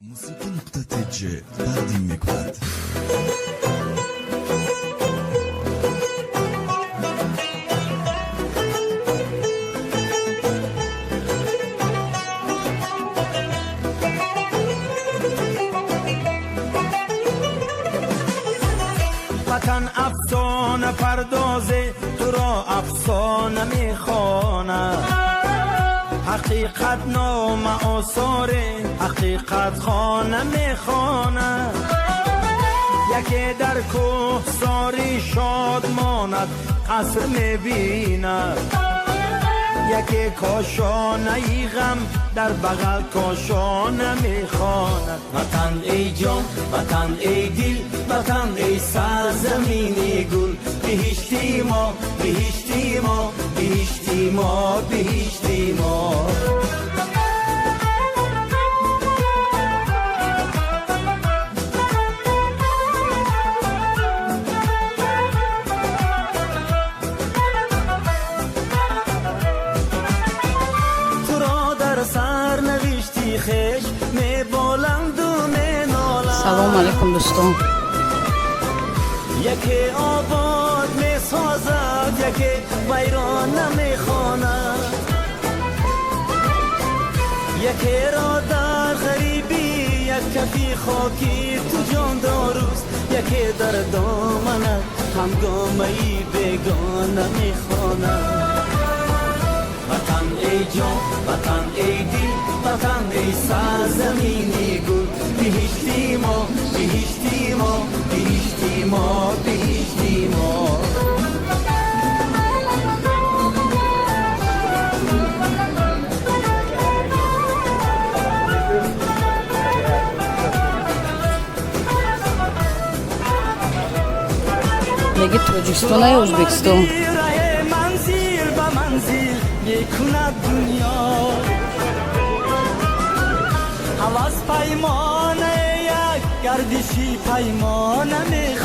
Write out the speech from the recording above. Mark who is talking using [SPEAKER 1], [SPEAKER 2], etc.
[SPEAKER 1] موسیقی.tj تقدیم می‌کند.
[SPEAKER 2] وطن افسانه پردازه تو را افسانه میخوانه، حقیقت نام آثاره حقیقت خانه میخوانه. یکی در کوه ساری شاد ماند قصر میبیند، یکی کاشانه ای غم در بغل کاشانه میخواند. وطن ای جان وطن ای دل وطن ای سرزمین گل، بهشتی ما بهشتی ما بهشتی ما بهشتی ما.
[SPEAKER 3] سلام علیکم دوستان.
[SPEAKER 2] یکی آباد می سازد یکی ویران نمی خواند، یکی را در غریبی یک کفی خاکی تو جان داروست، یکی در دامنت همگامه‌ای بیگانه می خواند. وطن ای جان وطن ای دل وطن ای سرزمینی گل، بهشتی ما بهشتی ما بهشتی ما بهشتی ما.
[SPEAKER 3] میگه تاجیکستان یا ازبکستان؟
[SPEAKER 2] منزل به منزل میکند دنیا، حواس پیمانه یک گردشی پیمانه میخواد.